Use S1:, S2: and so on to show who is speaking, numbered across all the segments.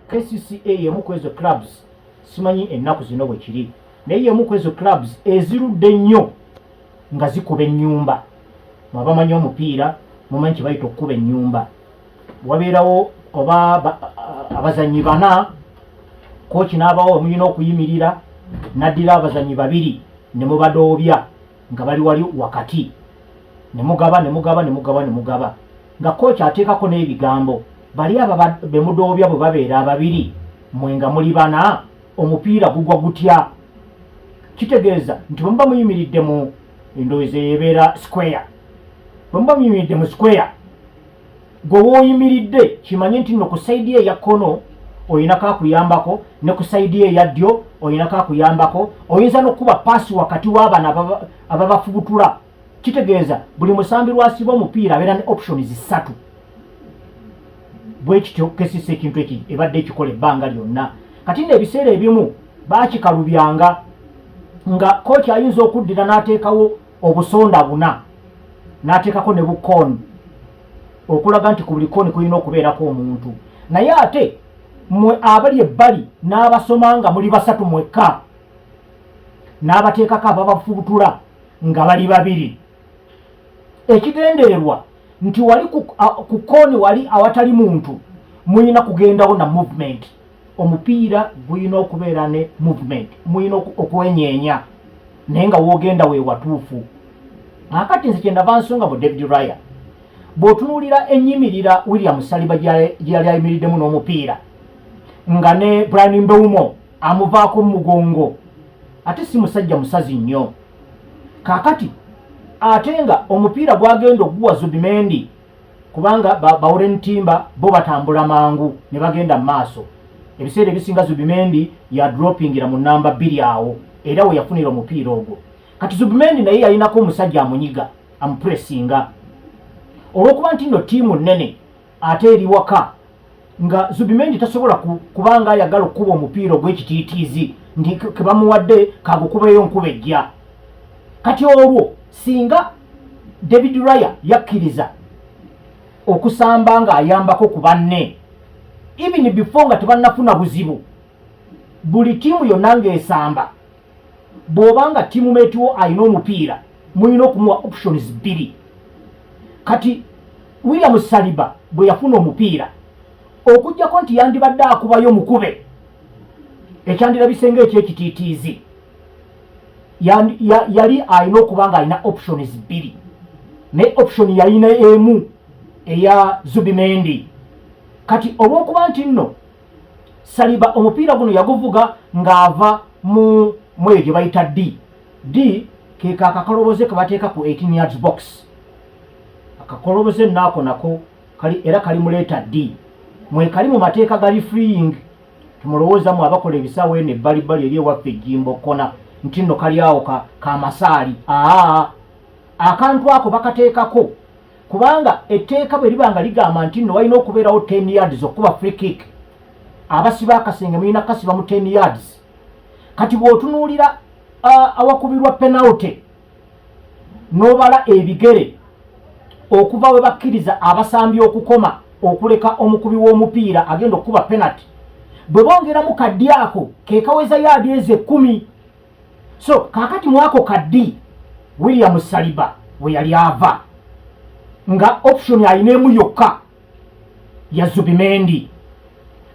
S1: KCCA yemu kwezo clubs simanyi ennaku zino bwe kiri naye yemu kwezo clubs ezirudde nnyo nga zikuba ennyumba mwabamanyi omupiira mumanyi kibayita okukuba ennyumba wabeerawo oba abazanyi bana kochi n'abawo mulina okuyimirira naddira abazanyi babiri ne mubadoobya nga bali wali wakati ne mugaba nga kochi ateekako n'ebigambo bali aba bemudoobya bwe babeera ababiri mwe nga muli bana omupiira gugwa gutya kitegeeza nti bwe muba muyimiridde mu endowooza ebeera square bwe muba muyimiridde mu square gwe wooyimiridde kimanye nti nno ku saidi eya kkono oyinako akuyambako ne ku saidi eya ddyo oyinako akuyambako oyinza n'okuba paasi wakati w'abana ababafubutula kitegeeza buli musambi lwasiba omupiira abeera ne options 3 bwe kityo kesisa ekintu eki ebadde ekikola ebbanga lyonna kati n'ebiseera ebimu baakikalubyanga nga kochi ayinza okuddira n'ateekawo obusonda buna n'ateekako ne bukooni okulaga nti ku buli kooni kulina okubeerako omuntu naye ate mwe abali ebbali n'abasoma nga muli basatu mwekka n'abateekako ababafubutula nga bali babiri ekigendererwa nti wali ku kooni wali awatali muntu muyina kugendawo na movement omupiira guyina okubeera ne movement muyina okwenyeenya naye nga woogenda weewatuufu akati nze kyendava nsonga mu David Raya bw'otunuulira ennyimirira William Saliba gye yali ayimiriddemu n'omupiira nga ne Brian Mbeumo amuvaako mu mugongo ate si musajja musazi nnyo kaakati ate nga omupiira gwagenda oguwa Zubimendi kubanga Bawuren Timba bo batambula mangu ne bagenda mu maaso ebiseera ebisinga Zubimendi ya droppingira mu namba 2 awo era we yafunira omupiira ogwo kati Zubimendi naye yalinako omusajja amunyiga amupressinga olw'okuba nti nno ttiimu nnene ate eri waka nga Zubimendi tasobola kubanga ayagala okukuba omupiira ogw'ekitiitiizi nti kebamuwadde kagukubeeyo nkuba ejja kati olwo singa David Raya yakkiriza okusamba nga ayambako ku banne even before nga tebannafuna buzibu buli ttiimu yonna ng'esamba bw'obanga ttiimumeeti wo alina omupiira mulina okumuwa options 2 kati William Saliba bwe yafuna omupiira okujjako nti yandibadde akubayo mukube ekyandirabisenge ekyekitiitiizi yali alina okuba nga alina options 2 ne option yalina emu eya Zubimendi kati olw'okuba nti nno Saliba omupiira guno yaguvuga ng'ava mu eyo gye bayita D ke kakakoloboze ke bateeka ku 18 yards box akakoloboze naako nako era kali muleeta D mwe kali mu mateeka gali freeing tumulowoozamu abakola ebisaawo eno ebbalibbali eri ewaffe ejjimbo kona nti nno kali awo kamasaali akantu ako bakateekako kubanga etteeka bwe liba nga ligamba nti nno walina okubeerawo 10 yards okuba free kick abasiba akasenge mulina kasiba mu 10 yards kati bw'otunuulira awakubirwa penalty n'obala ebigere okuva we bakkiriza abasambi okukoma okuleka omukubi w'omupiira agenda okuba penalty bwe bongeramu kaddi ako kekaweza yaadi eze 10 so kaakati mwako kaddi William Saliba we yali ava nga option ayinemu yokka ya Zubimendi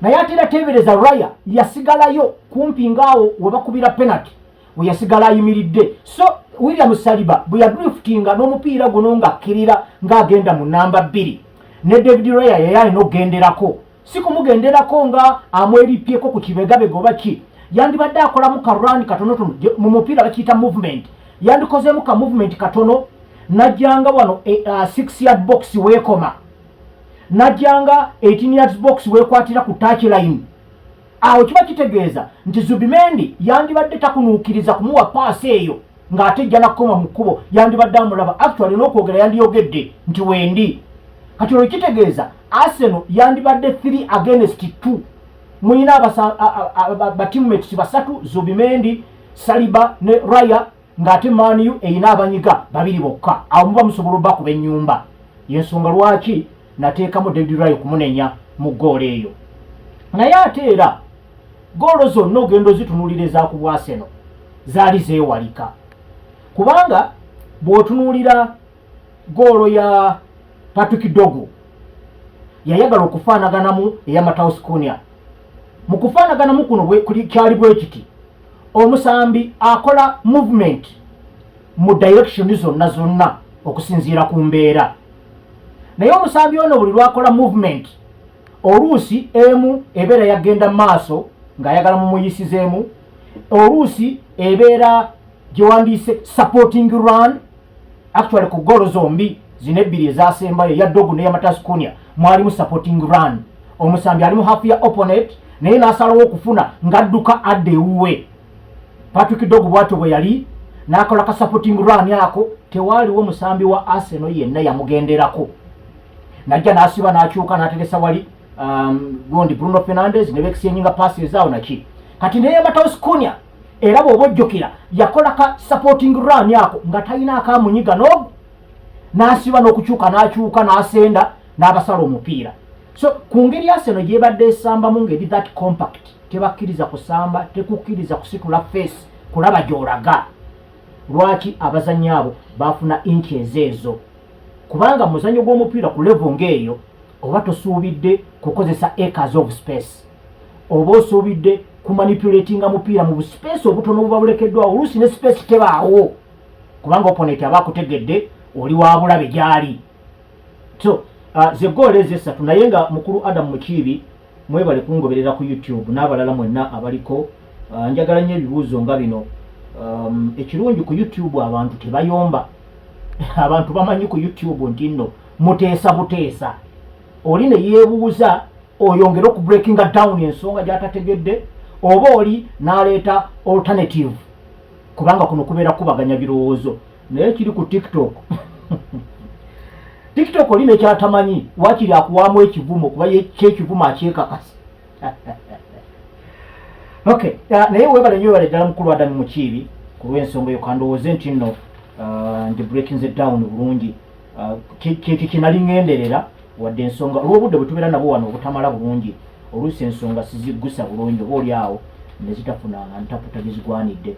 S1: naye ate era teebereza Raya yasigalayo kumpi ngaawo we bakubira penalty we yasigala ayimiridde so William Saliba bwe yadriftinga n'omupiira guno ng'akkirira ng'agenda mu namba 2 ne David Raya yali alina okugenderako si kumugenderako nga amweripyeko ku kibegabega oba ki yandibadde akolamu karani katonotono mu mupiira bakiyita movement yandikozeemu ka movement katono najjanga wano 6 yard box weekoma najjanga 18 yards box weekwatira ku touch line awo kiba kitegeeza nti Zubimendi yandibadde takunuukiriza kumuwa paasi eyo ng'ate ejja nakoma mu kkubo yandibadde amulaba actually n'okwogera yandiyogedde nti wendi kati olwo kitegeeza Arsenal yandibadde 3 against 2 muyina batimumates basatu Zubimendi Saliba ne Raya ng'ate Man U eyina abanyiga 2 bokka awo muba musobola obbakuba ennyumba yensonga lwaki nateekamu David Raya okumunenya mu ggoolo eyo naye ate era goolo zonna ogenda ozitunulira ezaaku Arsenal zaali zeewalika, kubanga bw'otunuulira goolo ya Patrick Dogu yayagala okufaanaganamu eya Matheus Cunha. Mu kufaanaganamu kuno kyali bwe kiti, omusambi akola movement mu direction zonna okusinziira ku mbeera, naye omusambi ono buli lwakola movement oluusi emu ebeera yagenda maaso ng'ayagala mumuyisizeemu, oluusi ebeera gyewandiise supporting run. Actually ku goolo zombi zino ebbiri ezaasembayo eya Dogu n'eya Matheus Cunha mwalimu supporting run. Omusambi ali mu half ya opponent naye n'asalawo okufuna ng'adduka adda ewuwe. Patrick Dogu bw'atyo bwe yali n'akola ka supporting run ako, tewaaliwo musambi wa Arsenal yenna yamugenderako. Najja n'asiba n'akyuka n'ategesa wali gundi Bruno Fernandes ne bekisennyinga paasi ezaawo naki. Kati naye Matheus Cunha era bw'oba ojjukira yakola ka supporting run ako nga talina akamunyiga n'ogu, n'asiba n'okukyuka n'akyuka n'asenda n'abasala omupiira. So ku ngeri Arsenal gyebadde esambamu ngeri that compact, tebakkiriza kusamba, tekukkiriza kusitula face kulaba gy'olaga. Lwaki abazannyi abo baafuna inches ezo? Kubanga muzannyo gw'omupiira ku level ng'eyo oba tosuubidde kukozesa acres of space, oba osuubidde kumanipulatinga mupiira mu buspace obutono obuba bulekeddwawo, oluusi ne space tebaawo kubanga opponent aba akutegedde oli wa bulabe gy'ali. So ze goal ez'esatu, naye nga mukulu Adam Mukiibi mwebale kungoberera ku YouTube n'abalala mwenna abaliko. Njagala nnyo ebibuuzo nga bino. Ekirungi ku YouTube abantu tebayomba. Abantu bamanyi ku YouTube nti nno muteesa buteesa. Oli ne yeebuuza oyongera oku breakinga down ensonga gy'atategedde, oba oli n'aleeta alternative, kubanga kuno kubeera kubaganya birowoozo. Naye kiri ku TikTok TikTok oli nekyatamanyi wakiri akuwaamu ekivumo kuba kyekivumo akyekakasa. Okay, naye webale nnyo webale ddala mukulu Adam Mukiibi ku lw'ensonga eyo, kandowooze nti nno ndi breaking it down bulungi. Kyekyo kinali ngenderera wadde ensonga olw'obudde bwe tubeera nabo wano obutamala bulungi, oluusi ensonga siziggusa bulungi oba oli awo ne zitafuna ntaputa gizigwanidde.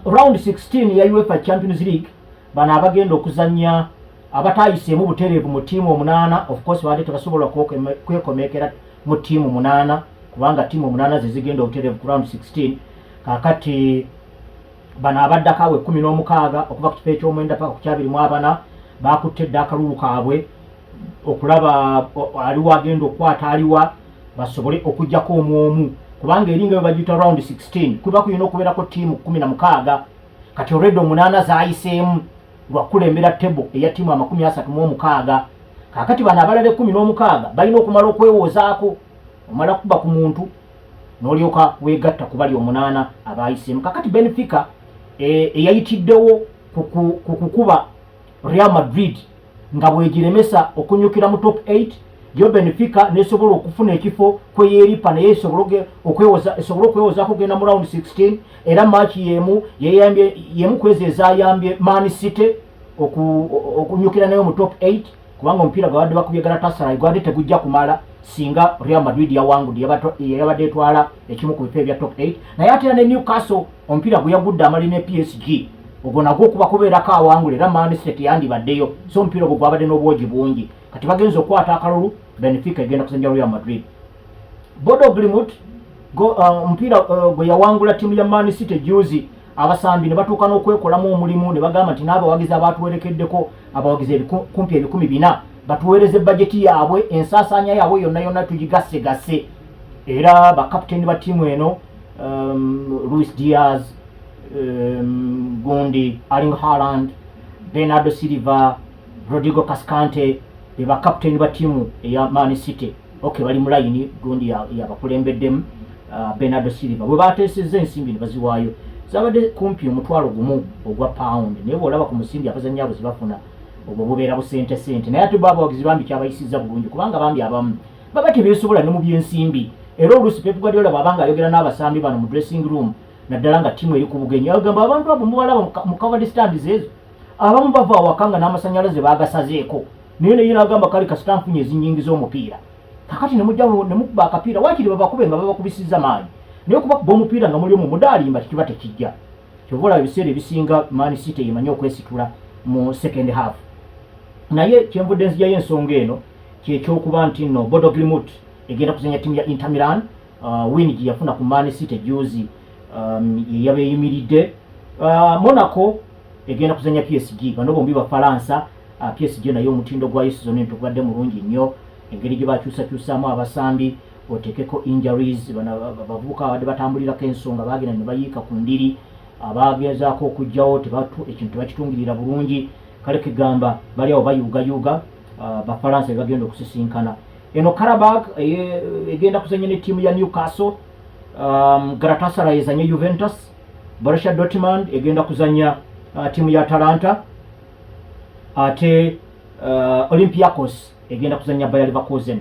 S1: Round 16 ya UEFA Champions League, bano abagenda okuzannya abatayiseemu butereevu mu ttiimu 8. Of course baadde tebasobola kwekomekera mu ttiimu 8 kubanga ttiimu 8 ze zigenda obutereevu ku round 16. Kakati bano abaddako awe 16 okuva ku kifo eky'omwenda paka ku 24 bakutte dda akalulu kaabwe okulaba aliwo agenda okukwata aliwa basobole okuggyako omwomu, kubanga eringa bwe bagiyita round 16 kuba kulina okubeerako ttiimu 16. Kati already 8 zaayiseemu lwakulembera table eya ttiimu 36. Kakati bano abalala 16 balina okumala okwewoozaako, omala kuba ku muntu n'olyoka weegatta ku bali 8 abaayiseemu. Kakati Benfica eyayitiddewo ku kukuba Real Madrid nga bwegiremesa okunyukira mu top 8, yo Benfica nesobola okufuna ekifo kweyeripa naye esobole okwewozaako kugenda mu round 16. Era match yemu kwezi ezayambye Man City okunyukira nayo mu top 8 kubanga omupiira gwadde bakubye Galatasaray gwadde tegujja kumala singa Real Madrid yawangudde yabadde etwala ekimu ku bifo ebya top 8. Naye ate ne Newcastle omupiira gwe yagudde amali ne PSG ogwo nagwo okuba kubeerako awangula era Man City yandibaddeyo, so omupiira ogwo gwabadde n'obwogi bungi. Kati bagenza okukwata akalulu, Benfica egenda kusanja Real Madrid. Bodo Glimt omupiira gwe yawangula ttiimu ya Man City juzi, abasambi ne batuuka n'okwekolamu omulimu ne bagamba nti n'abawagizi abaatuwerekeddeko abawagizi kumpi 400 batuweereze bajeti yaabwe, ensaasaanya yaabwe yonna tugigasse. Era bakapiteeni ba ttiimu eno Luis Diaz, gundi Erling Haaland, Bernardo Silva, Rodrigo Cascante be bakapiteeni ba ttiimu eya Man City. Okay, bali mu layini gundi yabakulembeddemu Bernardo Silva. Bwe bateesezza ensimbi ne baziwaayo zabadde kumpi £1,000 ogwa pound, naye bw'olaba ku musimbi abazannyi abo zibafuna obwo bubeera busente. Naye ate babawagizi bambi kyabayisizza bulungi kubanga bambi abamu baba tebeesobola ne mu byensimbi. Era oluusi Pep Guardiola bw'abanga ayogera n'abasambi bano mu dressing room naddala nga ttiimu eri ku bugenyi agamba abantu abo mubalaba mu covered stands ezo abamu bava awaka nga n'amasannyalaze baagasazeeko, naye naye n'agamba kale kasita nfunye ezinyingi z'omupiira kakati nemukuba akapiira wakiri babakube nga babakubisiza maanyi naye okubakuba omupiira nga muli omu mudalimba tekiba tekijja kyova olaba ebiseera ebisinga Man City emanyi okwesitula mu second half naye kyenvudde nzijayo ensonga eno kyekyokuba nti nno Bodo Glimt egenda kuzanya ttiimu ya Inter Milan win gye yafuna ku Man City juzi yabeeyimiridde Monaco egenda kuzanya PSG bano bombi Bafalansa PSG nayo omutindo gwa season entugwadde mulungi nnyo engeri gye bakyusakyusaamu abasambi otekeko injuries bavubuka abadde batambulirako ensonga bagenda ne bayiika ku ndiri abagezaako okujjawo ekintu tebakitungirira bulungi kale kigamba bali awo bayugayuga Bafalansa bagenda okusisinkana eno Karabag egenda kuzanya ne ttiimu ya Newcastle Galatasaray ezanye Juventus Borussia Dortmund egenda kuzanya ttiimu ya Atalanta ate Olympiacos egenda kuzanya Bayer Leverkusen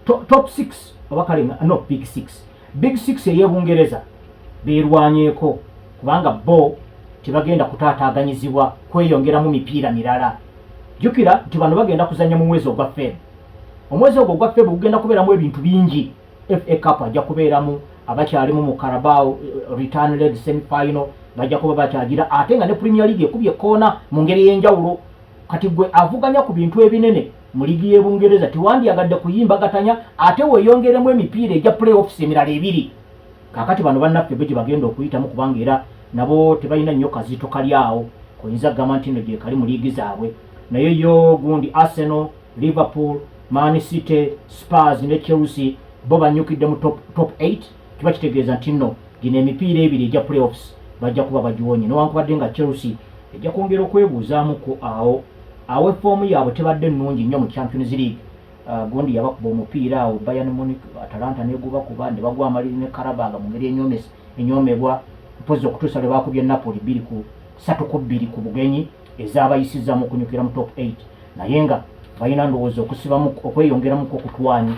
S1: top 6 oba kale no big 6 big 6 ey'Ebungereza beerwanyeeko kubanga bo tebagenda kutaataaganyizibwa kweyongeramu mipiira mirala jjukira nti bano bagenda kuzanya mu mwezi ogwa Feb omwezi ogwo ogwa Feb gugenda kubeeramu ebintu bingi FA Cup ajja kubeeramu abakyalimu mu Carabao return leg semi-final bajja kuba bakyagira ate nga ne Premier League ekubye koona mu ngeri y'enjawulo kati gwe avuganya ku bintu ebinene mu ligi y'Ebungereza tiwandyagadde kuyimbagatanya ate weeyongeremu emipiira egya playoffs emirala ebiri kakati bano bannaffe be gye bagenda okuyitamu kubanga era nabo tebalina nnyo kazito kali awo oyinza kugamba nti nno gye kali mu liigi zaabwe naye yo gundi Arsenal Liverpool Man City Spurs ne Chelsea bo banyukidde mu top 8 kiba kitegeeza nti nno gino emipiira ebiri egya playoffs bajja kuba bagiwonye newankubadde nga Chelsea ejja kwongera okwebuuzaamuko awo effoomu yaabwe tebadde nnungi nnyo mu Champions League gundi yabakuba omupiira awo Bayern Munich Atalanta negubakuba ne bagwa amaliri ne Karabag mu ngeri enyoomebwa mpozi okutuusa lwe bakubye Napoli 3-2 ku bugenyi ezaabayisizzamu okunyukira mu top 8 naye nga balina ndowooza okusibamu okweyongeramuko okutwanyi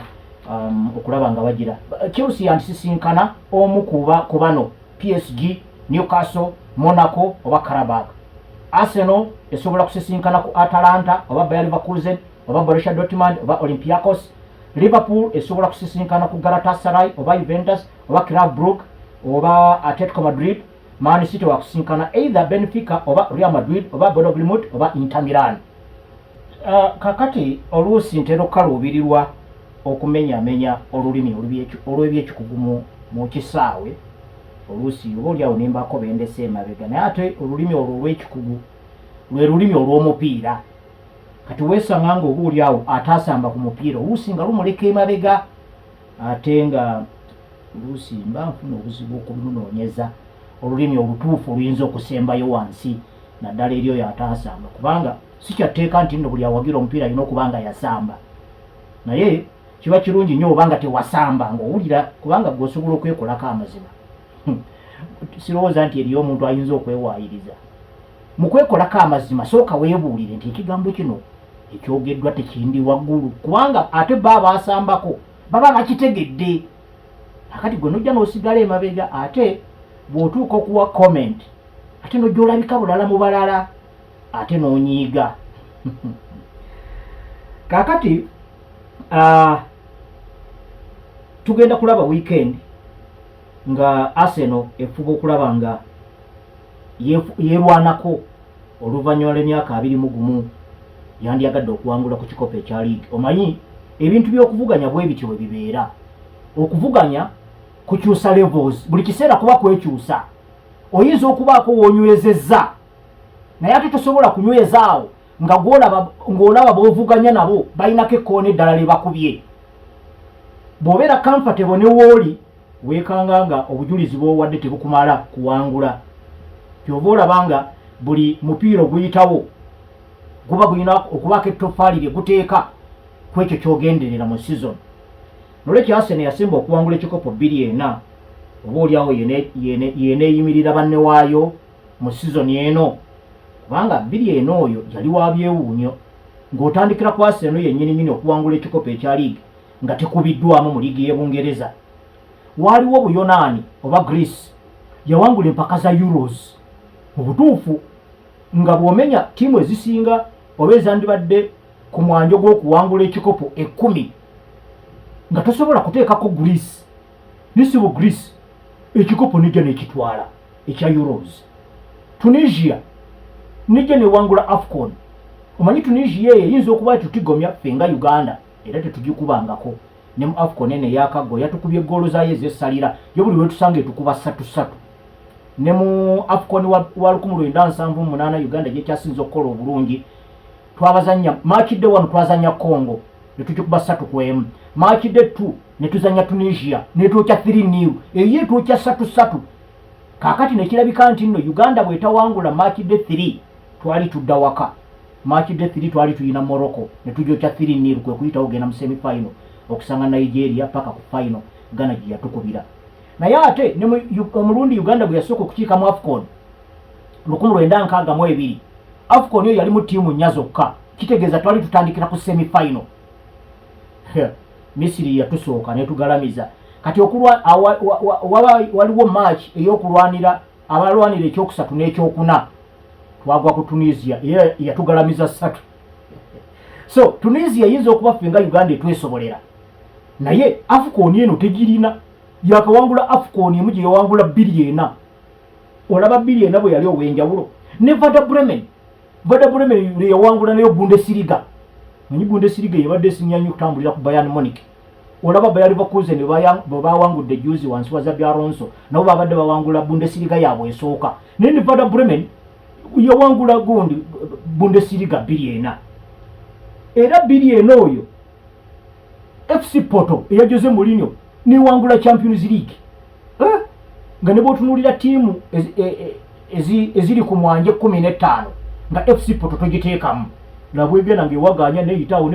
S1: okulaba nga bagira Chelsea yandisisinkana omu ku bano PSG Newcastle Monaco oba Karabag Arsenal esobola kusisinkana ku Atalanta oba Bayer Leverkusen oba Borussia Dortmund oba Olympiacos Liverpool esobola kusisinkana ku Galatasaray oba Juventus oba Club Brugge oba Atletico Madrid Man City wakusinkana either Benfica oba Real Madrid oba Bodo Glimt oba Inter Milan kakati oluusi ntera okukaluubirirwa okumenyamenya olulimi olw'ebyekikugu mu kisaawe oluusi oba oliawo nembaako bendese emabega naye ate olulimi olwo olw'ekikugu lwe lulimi olw'omupiira kati weesanga nga oba oliawo ataasamba ku mupiira oluusi nga lumuleka emabega ate nga oluusi mba nfuna obuzibu okubunoonyeza olulimi olutuufu oluyinza okusembayo wansi naddala eri oyo ataasamba kubanga si kyatteeka nti nno buli awagira omupiira alina okuba nga yasamba naye kiba kirungi nnyo obanga tewasamba ng'owulira kubanga gwe osobola okwekolako amazima sirowooza nti eriyo omuntu ayinza okwewaayiriza mu kwekolako amazima sooka weebuulire nti ekigambo kino ekyogeddwa tekindi waggulu kubanga ate baba basambako baba bakitegedde akati gwe nojja n'osigala emabega ate bw'otuuka okuwa comment ate nojja olabika bulala mu balala ate n'onyiiga kaakati tugenda kulaba weekend nga Arsenal efuba okulaba nga yeerwanako oluvannyuma lw'emyaka 21 yandyagadde okuwangula ku kikopo ekya liigi omanyi ebintu by'okuvuganya bwe bityo bwe bibeera okuvuganya kukyusa levels buli kiseera kuba kwekyusa oyinza okubaako w'onywezezza naye ate tosobola kunywezaawo nga ng'olaba b'ovuganya nabo balinako ekkoona eddala lye bakubye bw'obeera comfortable ne wooli weekanga nga obujulizi bw'owadde tebukumala kuwangula kyova olaba nga buli mupiira oguyitawo guba gulina okubaako ettoffaali lye guteeka ku ekyo ky'ogenderera mu season nolwekyo Arsenal yasemba okuwangula ekikopo 2-4 oba oliawo yeneeyimirira banne waayo mu season eno kubanga 2-4 oyo yali wa byewuunyo ng'otandikira ku Arsenal yennyini okuwangula ekikopo ekya liigi nga tekubiddwamu mu liigi y'Ebungereza waaliwo Buyonaani oba Greece yawangula empaka za Euros mu butuufu nga bw'omenya ttiimu ezisinga oba ezandibadde ku mwanjo gw'okuwangula ekikopo 10 nga tosobola kuteekako Greece nisibo Greece ekikopo nijja nekitwala ekya Euros. Tunisia nijja newangula AFCON. Omanyi Tunisia eyinza okuba tutigomya ffe nga Uganda era tetugikubangako ne mu AFCON ene yakago yatukubye goolo zayo ez'essalira yo buli wetusanga etukuba 3-3 ne mu AFCON wa 1978 Uganda gye kyasinza okukola obulungi twabazanya match day 1 twazanya Congo ne tugikuba 3-1, match day 2 ne tuzanya Tunisia ne tuokya 3-0 eyo tuokya 3-3. Kakati ne kirabika nti nno Uganda bwetawangula match day 3 twali tudda waka. Match day 3 twali tuyina Morocco ne tujokya 3-0 kwe kuyita ogenda mu semi final okusanga Nigeria paka ku final Ghana gye yatukubira. Naye ate ne omulundi Uganda bwe yasooka okukiika mu AFCON 1962 AFCON yo yali mu tiimu nnya zokka, kitegeeza twali tutandikira ku semi final. Misiri yatusooka ne tugalamiza. Kati waliwo match ey'okulwanira abalwanira ekyokusatu n'ekyokuna twagwa ku Tunisia yatugalamiza 3. So Tunisia yinza okuba ffe nga Uganda etwesobolera, naye AFCON eno tegirina yakawangula AFCON emu gye yawangula 2-4. Olaba 2-4 bwe yali ow'enjawulo ne Werder Bremen yawangula nayo Bundesliga. Manyi Bundesliga yabadde esinya nnyo okutambulira ku Bayern Munich. Olaba Bayer Leverkusen bwe bawangudde juzi wansi wa Xabi Alonso nabo babadde bawangula Bundesliga yaabwe esooka, naye ne Werder Bremen yawangula gundi Bundesliga 2-4. Era 2-4 oyo FC Porto eya Jose Mourinho niwangula Champions League. Nga ne bw'otunuulira tiimu eziri ku mwanje 15 nga FC Porto togiteekamu nabwegenda ng'ewaganya neyitawo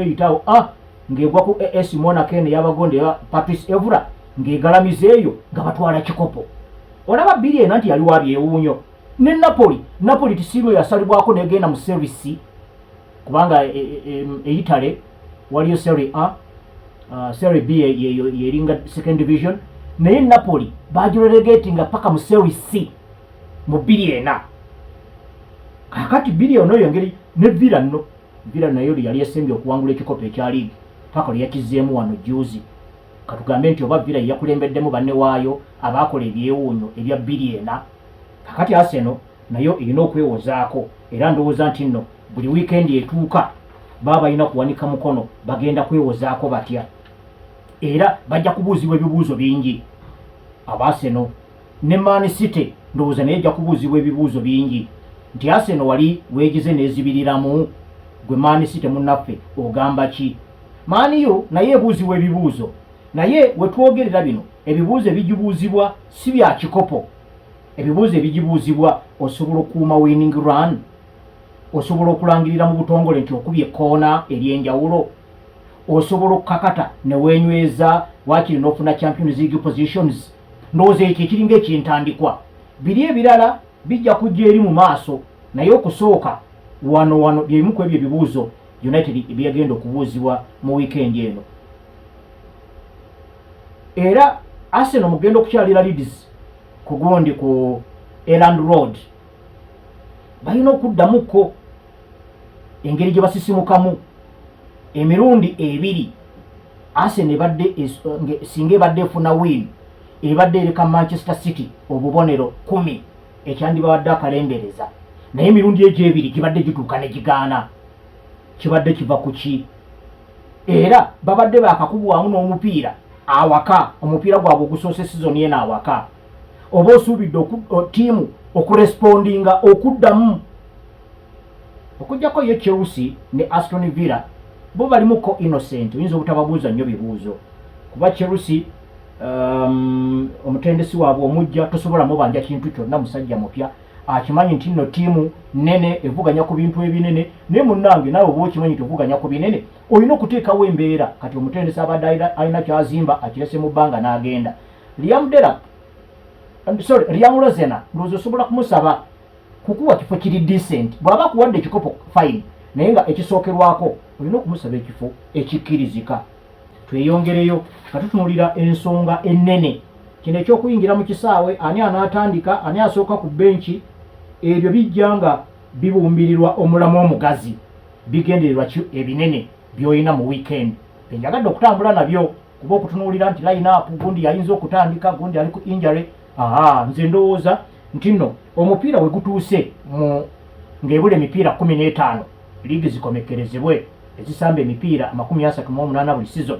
S1: ng'egwa ku AS Monaco eno y'abagonde ya Patrice Evra ng'egalamiza eyo nga batwala kikopo. Olaba 2-4 nti yali wabyewuunyo. Ne Napoli tisiimu yasalibwako negenda mu Serie kubanga Italy waliyo Serie A, Serie B yeringa second division, naye Napoli bagirelegatinga paka mu Serie C mu 2-4. Kakati 2-4 oyo ngeri ne Villa nayo yali esembye okuwangula ekikopo ekya league paka yakizeemu wano juzi. Katugambe nti oba Villa yakulembeddemu banne waayo abaakola ebyewuunyo ebya 2-4. Kakati Arsenal nayo erina okwewozaako era ndowooza nti nno buli weekend etuuka baba balina kuwanika mukono bagenda kwewozaako batya, era bajja kubuuzibwa ebibuuzo bingi. Arsenal ne Man City ndowooza naye ejja kubuuzibwa ebibuuzo bingi nti Arsenal wali weegize n'ezibiriramu gwe Man City munnaffe ogamba ki? Man U naye ebuuzibwa ebibuuzo, naye wetwogerera bino ebibuuzo ebigibuuzibwa si bya kikopo. Ebibuuzo ebigibuuzibwa osobola okuuma winning run, osobola okulangirira mu butongole nti okubye koona ery'enjawulo, osobola okukakata ne weenyweza waakiri n'ofuna Champions League positions. Ndowooza ekyo ekiringa ekyentandikwa. Biri ebirala bijja kujja eri mu maaso, naye okusooka wano byebimu ku ebyo ebibuuzo United byagenda okubuuzibwa mu weekend eno. Era Arsenal mugenda okukyalira Leeds ku gundi ku Elland Road. Balina okuddamuko engeri gye basisimukamu emirundi 2. Arsenal ebadde singa ebadde efuna win ebadde ereka Manchester City obubonero 10 ekyandibadde akalembereza, naye emirundi egyo 2 gibadde gituuka ne gigaana. Kibadde kiva ku ki? Era babadde bakakubwamu n'omupiira awaka, omupiira gwabwe ogusoose season yena awaka. Oba osuubidde tiimu okurespondinga okuddamu. Okujjako ye Chelsea ne Aston Villa bo balimuko innocent, oyinza obutababuuza nnyo bibuuzo kuba Chelsea omutendesi waabwe omujja tosobola mubanja kintu kyonna, musajja mupya akimanyi nti nno tiimu nene evuganya ku bintu ebinene, naye munnange naawe oba okimanyi tuvuganya ku binene olina okuteekawo embeera. Kati omutendesi abadde alina kyazimba akirese mu bbanga n'agenda. Liam Lozena ndowooza osobola kumusaba kukuwa kifo kiri decent. Bw'aba kuwadde ekikopo fine, naye nga ekisookerwako olina okumusaba ekifo ekikkirizika. Tweyongereyo nga tutunuulira ensonga ennene, kino ekyokuyingira mu kisaawe, ani anaatandika, ani asooka ku benchi, ebyo bijja nga bibumbirirwa omulamu omugazi, bigendererwa ebinene by'olina mu weekend. Enjagadde okutambula nabyo kuba okutunuulira nti line up gundi yayinza okutandika gundi ali ku injury. Nze ndowooza nti nno omupiira we gutuuse ng'ebula emipiira 15 liigi zikomekerezebwe ezisamba emipiira 38 buli season,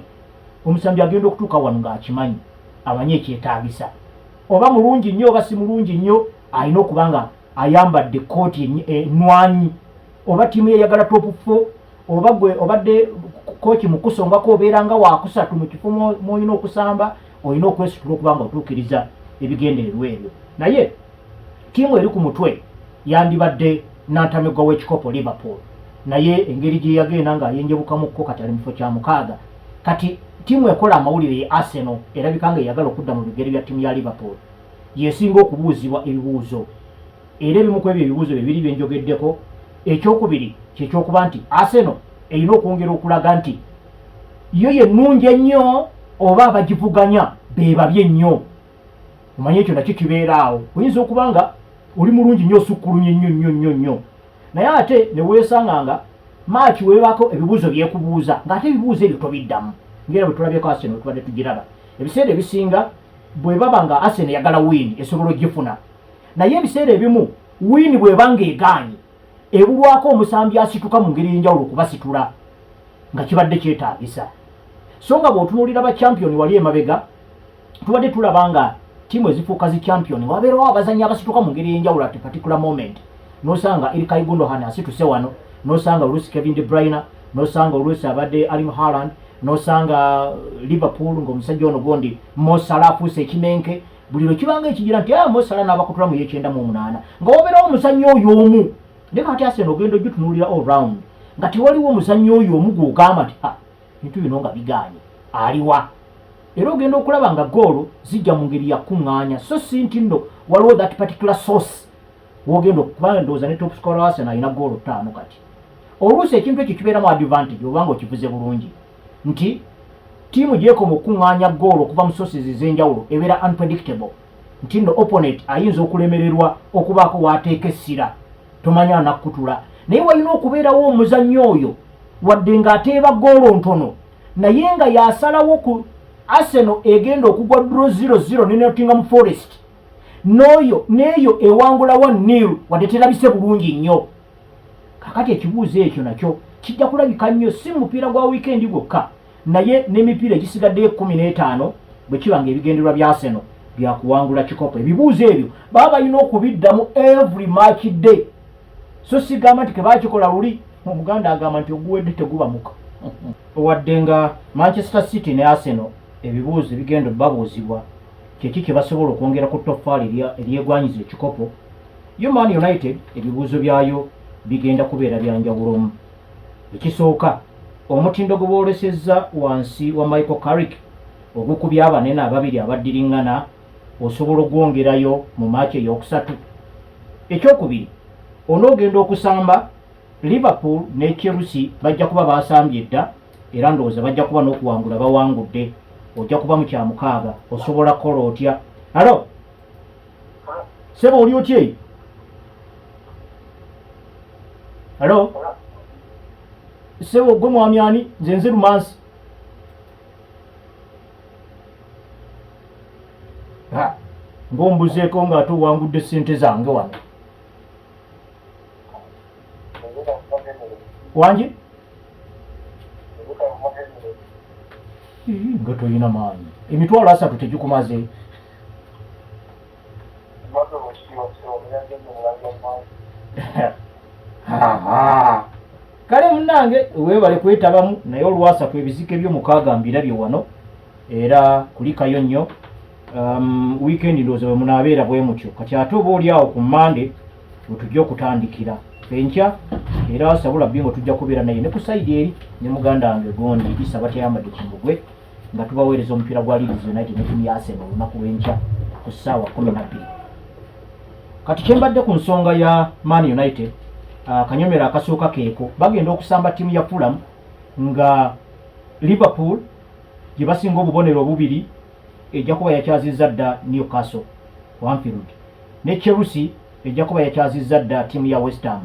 S1: omusambi agenda okutuuka wano ng'akimanyi, amanyi ekyetaagisa. Oba mulungi nnyo oba si mulungi nnyo, alina okuba nga ayambadde kooti enwanyi. Oba tiimu yeyagala top 4, oba gwe obadde kooki mukusongako obeera nga wakusatu mu kifo mwolina okusamba, olina okwesitula okuba nga otuukiriza ebigendererwa ebyo. Naye tiimu eri ku mutwe yandibadde Nantamegwa w'ekikopo Liverpool, naye engeri gye yagenda ng'ayenjebukamukko kati ali mu kifo kya 6. Kati tiimu ekola amawulire ye Arsenal erabika nga eyagala okudda mu bigere bya tiimu ya Liverpool yesinga okubuuzibwa ebibuuzo, era ebimu ku ebyo ebibuuzo bibiri bye njogeddeko. Ekyokubiri kyekyokuba nti Arsenal erina okwongera okulaga nti yo yennungi ennyo oba abagivuganya beebabye ennyo. Omanye ekyo nakyo kibeeraawo. Oyinza okuba nga oli mulungi nnyo osukkulumye nnyo, naye ate ne weesanga nga maaki weebaako ebibuuzo byekubuuza ng'ate ebibuuzo ebyo tobiddamu. Ngera bwe tulabyeko Arsenal tubadde tugiraba ebiseera ebisinga bwe baba nga Arsenal yagala win esobola ogifuna, naye ebiseera ebimu win bw'eba ng'egaanyi ebulwako omusambi asituka mu ngeri y'enjawulo okubasitula nga kibadde kyetaagisa. So nga bw'otunuulira ba champion wali emabega tubadde tulaba nga tiimu ezifuuka zi champion wabeerawo abazannyi abasituka mu ngeri y'enjawulo at particular moment. N'osanga Ilkay Gundogan asituse wano, n'osanga oluusi Kevin De Bruyne, n'osanga oluusi abadde Erling Haaland, n'osanga Liverpool ng'omusajja ono gondi Mo Salah afuuse ekimenke. Buli lwe kibanga ekigira nti Mo Salah n'abakutula mu 98 nga wabeerawo omuzannyi oyo omu. Ndeka ati Arsenal ogenda ogyutunuulira all round nga tewaliwo omuzannyi oyo omu gw'ogamba nti bintu bino nga bigaanye aliwa. Era ogenda okulaba nga goolo zijja mu ngeri ya kuŋŋaanya, so si nti nno waliwo that particular source wogenda okuba ndowooza ne top scorer Arsenal alina goolo 5 kati. Oluusi ekintu ekyo kibeeramu advantage obanga okivuze bulungi nti tiimu gyekoma okuŋŋaanya goolo okuva mu sources ez'enjawulo ebeera unpredictable, nti nno opponent ayinza okulemererwa okubaako waateeka essira tomanya anakkutula, naye walina okubeerawo omuzannyi oyo wadde ng'ateeba goolo ntono naye nga yasalawo ku Arsenal egenda okugwa draw 0-0 ne Nottingham Forest n'eyo ewangula 1-0 wadde terabise bulungi nnyo. Kakati ekibuuzo ekyo nakyo kijja kulabika nnyo si mupiira gwa weekend gwokka, naye n'emipiira egisigaddeyo 15 bwe kiba ng'ebigendererwa bya Arsenal byakuwangula kikopo. Ebibuuzo ebyo baba balina okubiddamu every match day, so sigamba nti kebaakikola luli omuganda agamba nti oguwedde teguba muka. Wadde nga Manchester City ne Arsenal ebibuuzo bigenda babuuzibwa kyeki kye basobola okwongera ku toffaali eryegwanyiza ekikopo, yo Man United ebibuuzo byayo bigenda kubeera byanjawulomu. Ekisooka, omutindo gwe boolesezza wansi wa Michael Carrick ogukubya abanene ababiri abaddiriŋŋana osobola ogwongerayo mu maaki ey'okusatu. Ekyokubiri, onoogenda okusamba Liverpool ne Chelsea bajja kuba baasambye dda era ndowooza bajja kuba n'okuwangula bawangudde. Ojja kuba mu kya 6 osobola kukola otya? Alo sebo oli otya? Alo sebo gwe mwami ani? Nze Rumansi. Ng'ombuzeeko ng'ate owangudde ssente zange wano wangi nga toyina maanyi. Emitwalo 3 tegikumaze. Kale munnange weebale kwetabamu, naye olwasatu ebizike by'omukaaga mbirabye wano era kulikayo nnyo. Weekend ndowooza bwe munaabeera bwe mutyo. Kati ate oba oli awo ku Monday we tujja okutandikira enkya era sabula bingo tujja kubeera naye ne ku sayidi eri ne muganda wange gondi Isa Batayambadde Kimbugwe nga tubaweereza omupiira gwa Leeds United ne tiimu ya Arsenal olunaku lw'enkya ku ssaawa 12. Kati kyembadde ku nsonga ya Man United, akanyomero akasooka keeko bagenda okusamba ttiimu ya Fulham nga Liverpool gye basinga obubonero obubiri ejja kuba yakyazizza dda Newcastle Anfield, ne Chelsea ejja kuba yakyazizza dda ttiimu ya West Ham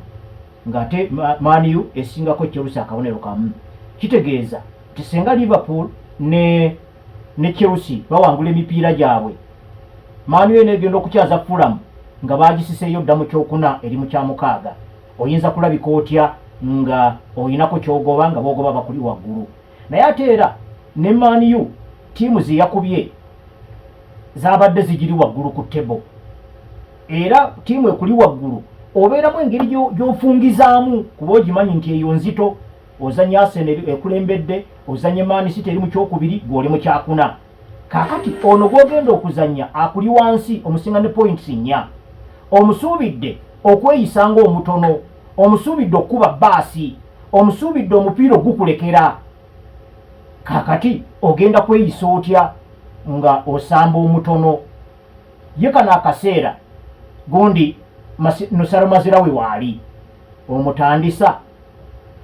S1: ng'ate Man U esingako Chelsea akabonero kamu. Kitegeeza nti singa Liverpool ne ne Chelsea bawangula emipiira gyabwe. Man U negenda okukyaza Fulham nga bagisiseeyo dda mu kyokuna eri mu kyamukaaga. Oyinza kulabika otya nga oyinako kyogoba nga bogoba bakuli waggulu. Naye ate era ne Man U tiimu ze yakubye zabadde zigiri waggulu ku tebo. Era tiimu ekuli waggulu obeeramu engeri gy'ofungizaamu kuba ogimanyi nti eyo nzito. Ozanya Arsenal ekulembedde, ozanye Man City eri mu kyokubiri, gw'oli mu kyakuna. Kakati ono gw'ogenda okuzanya akuli wansi omusinga ne points 4. Omusuubidde okweyisa ng'omutono, omusuubidde okuba baasi, omusuubidde omupiira ogukulekera. Kakati ogenda kweyisa otya nga osamba omutono? Ye kano akaseera gundi Nosaro Mazira we waali omutandisa.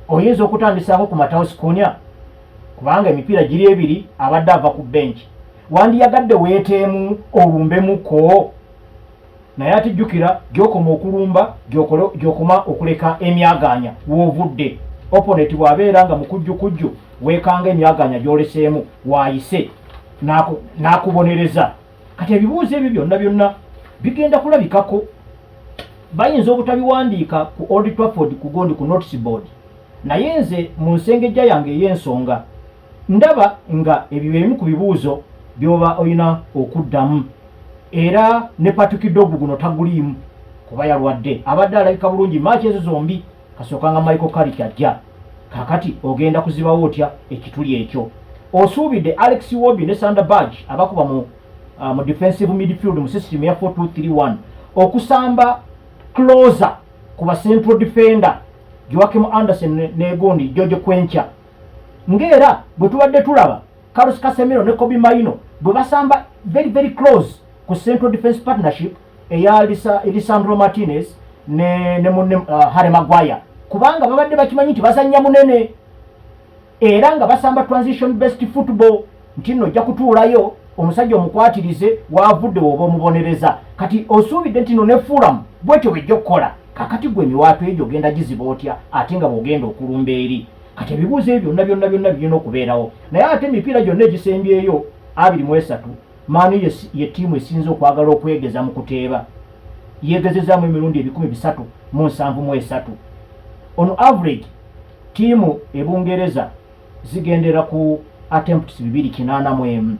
S1: Oyinza okutandisaako ku Matawusi Kunya kubanga emipiira giri ebiri abadde ava ku benchi. Wandiyagadde weeteemu olumbemuko. Naye ate jjukira gy'okoma okulumba gy'okoma okuleka emyaganya w'ovudde. Opponent bw'abeera nga mukujjukujju weekanga emyaganya gy'oleseemu waayise n'akubonereza. Kati ebibuuzo ebyo byonna bigenda kulabikako. Bayinza obutabiwandiika ku Old Trafford kugondi ku notice board. Naye nze mu nsengejja yange ey'ensonga ndaba nga ebyo ebimu ku bibuuzo by'oba olina okuddamu. Era ne Patrick Dogu guno taguliimu kuba yalwadde. Abadde alabika bulungi maaci ezo zombi kasookanga Michael Carrick ajja. Kakati ogenda kuzibawo otya ekituli ekyo? Osuubidde Alex Iwobi ne Sander Berge abakuba mu defensive midfield mu system ya 4-2-3-1 okusamba closer ku ba central defender Joachim Anderson ne Gondi George Kwencha. Ngera bwe tubadde tulaba Carlos Casemiro ne Kobe Maino bwe basamba very close ku central defense partnership eya Lisandro Martinez ne Harry Maguire, kubanga babadde bakimanyi nti bazanya munene era nga basamba transition based football. Nti nno ojja kutuulayo omusajja omukwatirize waavudde oba omubonereza. Kati osuubidde nti no ne Fulham bwetyo bwejja okukola. Kakati gwe emiwaato egyo ogenda giziba otya ate nga bw'ogenda okulumba eri? Kati ebibuuzo ebyo byonna birina okubeerawo. Naye ate emipiira gyonna egisembyeyo 23 Man U ye ttiimu esinza okwagala okwegeza mu kuteeba. Yeegezezaamu emirundi 373. On average ttiimu ebungereza zigendera ku attempts 281.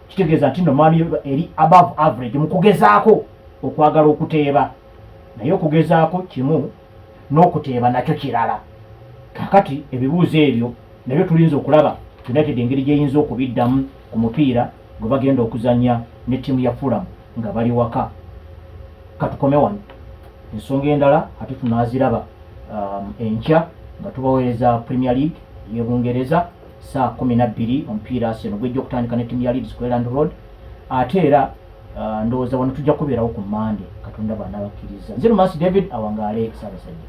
S1: Kitegeeza nti no Man U eri above average mu kugezaako okwagala okuteeba. Naye okugezaako kimu n'okuteeba nakyo kirala. Kakati ebibuuzo ebyo nabyo tulinza okulaba United engeri gyeyinza okubiddamu ku mupiira gwe bagenda okuzanya ne ttiimu ya Fulham nga bali waka. Katukome wano. Ensonga endala ate tunaaziraba enkya nga tubaweereza Premier League y'Ebungereza saa 12 omupiira Arsenal gwejja okutandika ne ttiimu ya Leeds ku Elland Road. Ate era ndowooza wano tujja kubeerawo ku Monday Katonda bw'anaabakkiriza. Nze Lumansi David awangaale Ssaabasajja.